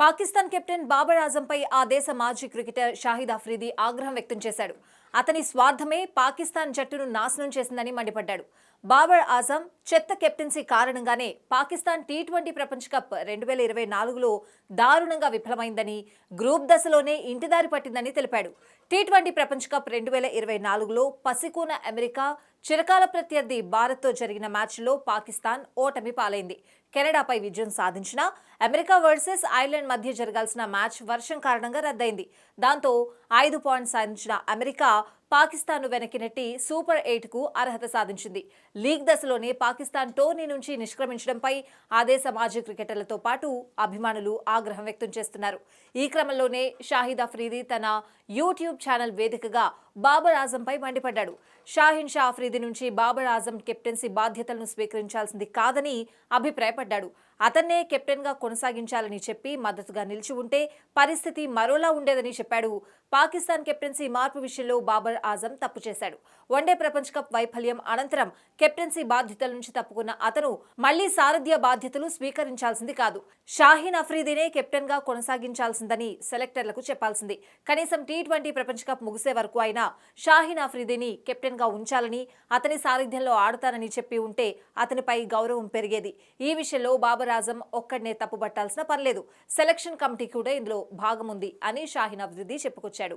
Pakistan captain Babur ఆజంపై ఆ దేశ మాజీ క్రికెటర్ షాహిద్ అఫ్రీది ఆగ్రహం వ్యక్తం చేశాడు. అతని స్వార్థమే పాకిస్తాన్ జట్టును నాశనం చేసిందని మండిపడ్డాడు. బాబర్ ఆజం చెత్త కెప్టెన్సీ కారణంగానే పాకిస్తాన్ టీ20 ప్రపంచ కప్ 2024లో దారుణంగా విఫలమైందని, గ్రూప్ దశలోనే ఇంటిదారి పట్టిందని తెలిపాడు. టీ20 ప్రపంచ కప్ 2024లో పసికూన అమెరికా చిరకాల ప్రత్యర్థి భారత్తో జరిగిన మ్యాచ్లో పాకిస్తాన్ ఓటమి పాలైంది. కెనడాపై విజయం సాధించిన అమెరికా వర్సెస్ ఐర్లాండ్ మధ్య జరగాల్సిన మ్యాచ్ వర్షం కారణంగా రద్దయింది. దాంతో 5 పాయింట్స్ సాధించిన అమెరికా పాకిస్తాన్ను వెనక్కి నెట్టి సూపర్ 8కు అర్హత సాధించింది. లీగ్ దశలోనే పాకిస్తాన్ టోర్నీ నుంచి నిష్క్రమించడంపై ఆ దేశ మాజీ క్రికెటర్లతో పాటు అభిమానులు ఆగ్రహం వ్యక్తం చేస్తున్నారు. ఈ క్రమంలోనే షాహిద్ అఫ్రీది తన యూట్యూబ్ ఛానల్ వేదికగా బాబర్ ఆజంపై మండిపడ్డాడు. షాహీన్ షా అఫ్రీది నుంచి బాబర్ ఆజం కెప్టెన్సీ బాధ్యతలను స్వీకరించాల్సింది కాదని అభిప్రాయపడ్డాడు. అతన్నే కెప్టెన్గా కొనసాగించాలని చెప్పి మద్దతుగా నిలిచి ఉంటే పరిస్థితి మరోలా ఉండేదని చెప్పాడు. పాకిస్తాన్ కెప్టెన్సీ మార్పు విషయంలో బాబర్ ఆజం తప్పు చేశాడు. వన్డే ప్రపంచ కప్ వైఫల్యం అనంతరం కెప్టెన్సీ బాధ్యతల నుంచి తప్పుకున్న అతను మళ్లీ సారథ్య బాధ్యతలు స్వీకరించాల్సింది కాదు. షాహీన్ అఫ్రీదీనే కెప్టెన్గా కొనసాగించాల్సిందని సెలెక్టర్లకు చెప్పాల్సింది. కనీసం టీ20 ప్రపంచ కప్ ముగిసే వరకు అయినా షాహీన్ అఫ్రీదీని కెప్టెన్గా ఉంచాలని, అతని సారథ్యంలో ఆడతానని చెప్పి ఉంటే అతనిపై గౌరవం పెరిగేది. ఈ విషయంలో బాబర్ ఆజం ఒక్కడనే తప్పుబట్టాల్సిన పర్లేదు. సెలక్షన్ కమిటీ కూడా ఇందులో భాగముంది అని షాహీన్ అఫ్రీది చెప్పుకొచ్చాడు.